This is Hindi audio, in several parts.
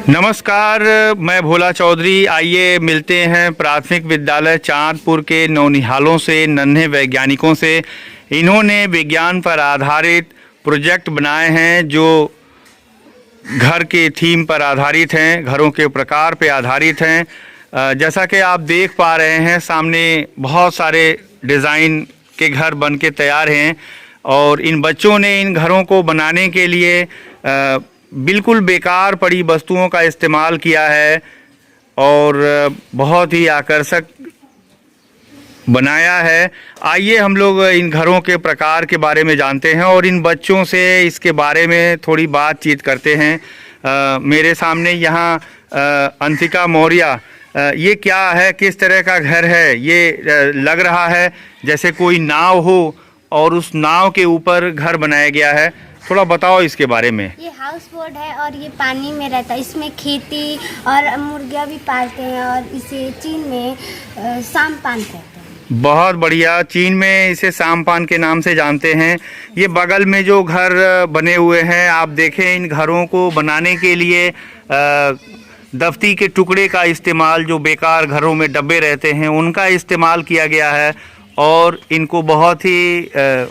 नमस्कार, मैं भोला चौधरी। आइए मिलते हैं प्राथमिक विद्यालय चांदपुर के नौनिहालों से, नन्हे वैज्ञानिकों से। इन्होंने विज्ञान पर आधारित प्रोजेक्ट बनाए हैं जो घर के थीम पर आधारित हैं, घरों के प्रकार पे आधारित हैं। जैसा कि आप देख पा रहे हैं, सामने बहुत सारे डिज़ाइन के घर बन के तैयार हैं और इन बच्चों ने इन घरों को बनाने के लिए बिल्कुल बेकार पड़ी वस्तुओं का इस्तेमाल किया है और बहुत ही आकर्षक बनाया है। आइए हम लोग इन घरों के प्रकार के बारे में जानते हैं और इन बच्चों से इसके बारे में थोड़ी बातचीत करते हैं। मेरे सामने यहाँ अंतिका मौर्य, ये क्या है, किस तरह का घर है? ये लग रहा है जैसे कोई नाव हो और उस नाव के ऊपर घर बनाया गया है। थोड़ा बताओ इसके बारे में। ये हाउस बोट है और ये पानी में रहता है। इसमें खेती और मुर्गियाँ भी पालते हैं और इसे चीन में सामपान कहते हैं। बहुत बढ़िया, चीन में इसे सामपान के नाम से जानते हैं। ये बगल में जो घर बने हुए हैं, आप देखें, इन घरों को बनाने के लिए दफ्ती के टुकड़े का इस्तेमाल, जो बेकार घरों में डब्बे रहते हैं उनका इस्तेमाल किया गया है और इनको बहुत ही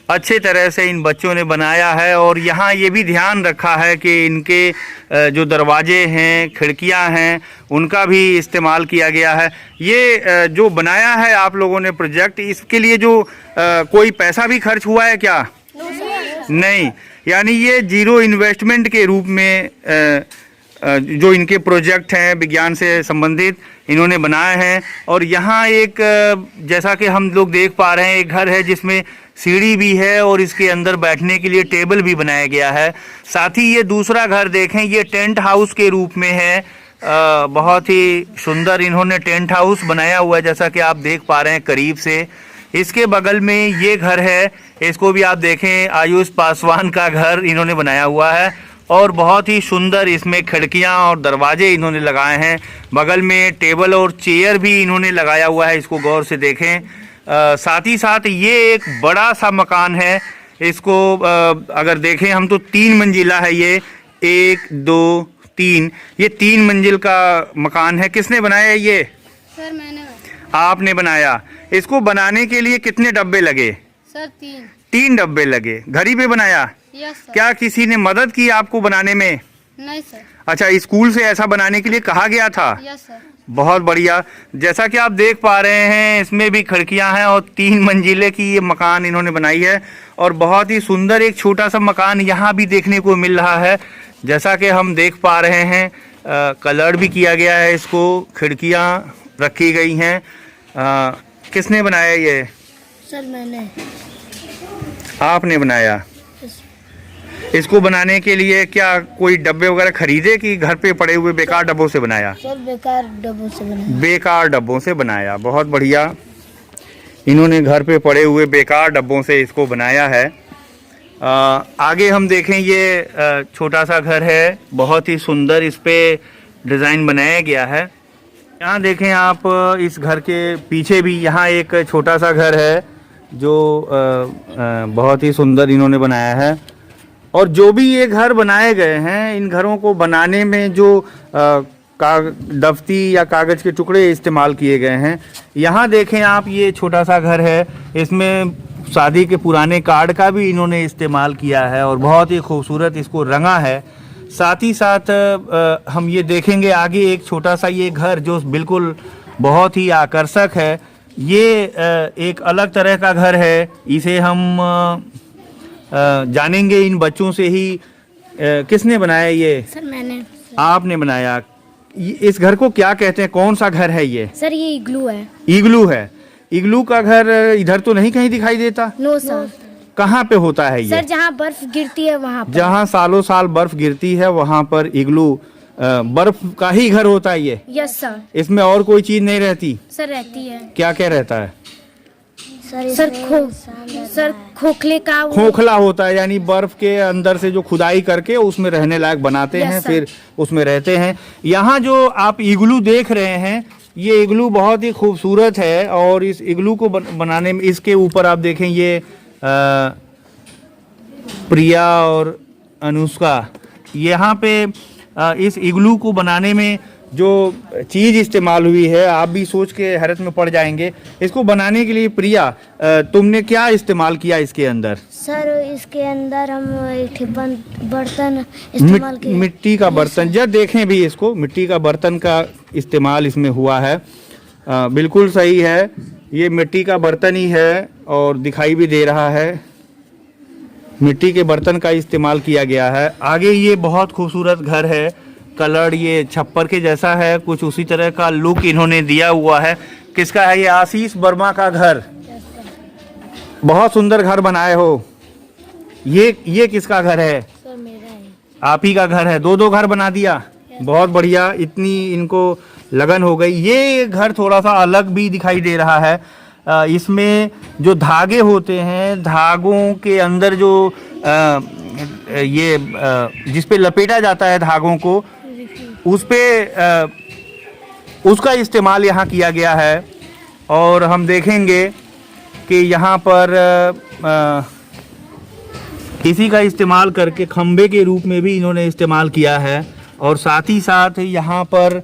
अच्छे तरह से इन बच्चों ने बनाया है। और यहाँ ये भी ध्यान रखा है कि इनके जो दरवाजे हैं, खिड़कियाँ हैं, उनका भी इस्तेमाल किया गया है। ये जो बनाया है आप लोगों ने प्रोजेक्ट, इसके लिए जो कोई पैसा भी खर्च हुआ है क्या? नहीं, यानी ये जीरो इन्वेस्टमेंट के रूप में जो इनके प्रोजेक्ट हैं विज्ञान से संबंधित, इन्होंने बनाए हैं। और यहाँ एक, जैसा कि हम लोग देख पा रहे हैं, एक घर है जिसमें सीढ़ी भी है और इसके अंदर बैठने के लिए टेबल भी बनाया गया है। साथ ही ये दूसरा घर देखें, ये टेंट हाउस के रूप में है। बहुत ही सुंदर इन्होंने टेंट हाउस बनाया हुआ है, जैसा कि आप देख पा रहे हैं करीब से। इसके बगल में ये घर है, इसको भी आप देखें, आयुष पासवान का घर इन्होंने बनाया हुआ है और बहुत ही सुंदर इसमें खिड़कियां और दरवाजे इन्होंने लगाए हैं। बगल में टेबल और चेयर भी इन्होंने लगाया हुआ है, इसको गौर से देखें। साथ ही साथ ये एक बड़ा सा मकान है। इसको अगर देखें हम तो 3 मंजिला है ये, 1 2 3, ये 3 मंजिल का मकान है। किसने बनाया है ये? सर मैंने। आपने बनाया। इसको बनाने के लिए कितने डब्बे लगे? सर 3 डब्बे लगे। घर ही पे बनाया? Yes sir. क्या किसी ने मदद की आपको बनाने में? नहीं सर। अच्छा, स्कूल से ऐसा बनाने के लिए कहा गया था? Yes sir. बहुत बढ़िया। जैसा कि आप देख पा रहे हैं, इसमें भी खिड़कियां हैं और 3 मंजिले की ये मकान इन्होंने बनाई है और बहुत ही सुंदर एक छोटा सा मकान यहाँ भी देखने को मिल रहा है। जैसा कि हम देख पा रहे हैं, कलर भी किया गया है इसको, खिड़कियां रखी गई हैं। किसने बनाया ये? सर मैंने। आपने बनाया। इसको बनाने के लिए क्या कोई डब्बे वगैरह खरीदे कि घर पे पड़े हुए बेकार डब्बों से बनाया? सर बेकार डब्बों से बनाया। बेकार डब्बों से बनाया। बहुत बढ़िया, इन्होंने घर पे पड़े हुए बेकार डब्बों से इसको बनाया है। आगे हम देखें, ये छोटा सा घर है, बहुत ही सुंदर इस पे डिज़ाइन बनाया गया है। यहाँ देखें आप, इस घर के पीछे भी यहाँ एक छोटा सा घर है जो बहुत ही सुंदर इन्होंने बनाया है। और जो भी ये घर बनाए गए हैं, इन घरों को बनाने में जो दफ्ती या कागज़ के टुकड़े इस्तेमाल किए गए हैं, यहाँ देखें आप, ये छोटा सा घर है, इसमें शादी के पुराने कार्ड का भी इन्होंने इस्तेमाल किया है और बहुत ही खूबसूरत इसको रंगा है। साथ ही साथ हम ये देखेंगे आगे एक छोटा सा ये घर जो बिल्कुल बहुत ही आकर्षक है। ये एक अलग तरह का घर है, इसे हम जानेंगे इन बच्चों से ही। किसने बनाया ये? सर मैंने। आपने बनाया। इस घर को क्या कहते हैं, कौन सा घर है ये? सर ये इग्लू है। इग्लू है। इग्लू का घर इधर तो नहीं कहीं दिखाई देता? No sir. कहाँ पे होता है ये? सर जहाँ बर्फ गिरती है वहाँ पर। जहाँ सालों साल बर्फ गिरती है वहाँ पर इग्लू, बर्फ का ही घर होता है ये? Yes sir. इसमें और कोई चीज नहीं रहती? सर रहती है। क्या क्या रहता है? सर खोखले का खोखला होता है, यानी बर्फ के अंदर से जो खुदाई करके उसमें रहने लायक बनाते हैं, फिर उसमें रहते हैं। यहाँ जो आप इग्लू देख रहे हैं, ये इग्लू बहुत ही खूबसूरत है और इस इग्लू को बनाने में, इसके ऊपर आप देखें, ये प्रिया और अनुष्का यहाँ पे इस इग्लू को बनाने में जो चीज़ इस्तेमाल हुई है आप भी सोच के हैरत में पड़ जाएंगे। इसको बनाने के लिए प्रिया तुमने क्या इस्तेमाल किया इसके अंदर? सर इसके अंदर हम एक बर्तन इस्तेमाल किए। मिट्टी का बर्तन, जब देखें भी इसको मिट्टी का बर्तन का इस्तेमाल इसमें हुआ है। बिल्कुल सही है, ये मिट्टी का बर्तन ही है और दिखाई भी दे रहा है, मिट्टी के बर्तन का इस्तेमाल किया गया है। आगे ये बहुत खूबसूरत घर है, कलर ये छप्पर के जैसा है, कुछ उसी तरह का लुक इन्होंने दिया हुआ है। किसका है ये? आशीष वर्मा का घर। बहुत सुंदर घर बनाए हो। ये किसका घर है? सर मेरा है। आप ही का घर है? दो घर बना दिया, बहुत बढ़िया। इतनी इनको लगन हो गई। ये घर थोड़ा सा अलग भी दिखाई दे रहा है। इसमें जो धागे होते हैं, धागों के अंदर जो जिस पे लपेटा जाता है धागों को, उस पे उसका इस्तेमाल यहाँ किया गया है। और हम देखेंगे कि यहाँ पर इसी का इस्तेमाल करके खंबे के रूप में भी इन्होंने इस्तेमाल किया है। और साथ ही साथ यहाँ पर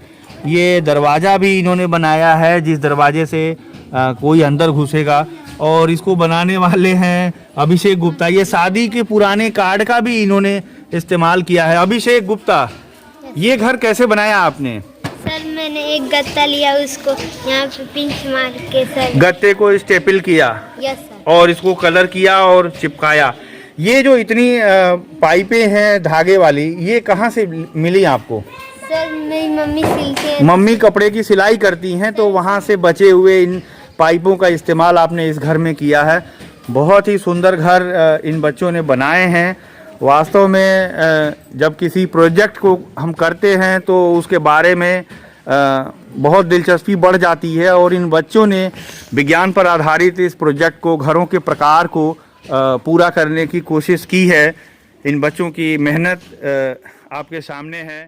ये दरवाज़ा भी इन्होंने बनाया है, जिस दरवाजे से कोई अंदर घुसेगा। और इसको बनाने वाले हैं अभिषेक गुप्ता। ये शादी के पुराने कार्ड का भी इन्होंने इस्तेमाल किया है। अभिषेक गुप्ता, ये घर कैसे बनाया आपने? सर मैंने एक गत्ता लिया, उसको यहाँ पे पिंच मार के सर गत्ते को स्टेपल किया। Yes sir. और इसको कलर किया और चिपकाया। ये जो इतनी पाइपें हैं धागे वाली, ये कहाँ से मिली आपको? सर मेरी मम्मी सिलती है। मम्मी कपड़े की सिलाई करती हैं, तो वहाँ से बचे हुए इन पाइपों का इस्तेमाल आपने इस घर में किया है। बहुत ही सुंदर घर इन बच्चों ने बनाए हैं। वास्तव में जब किसी प्रोजेक्ट को हम करते हैं तो उसके बारे में बहुत दिलचस्पी बढ़ जाती है। और इन बच्चों ने विज्ञान पर आधारित इस प्रोजेक्ट को, घरों के प्रकार को पूरा करने की कोशिश की है। इन बच्चों की मेहनत आपके सामने है।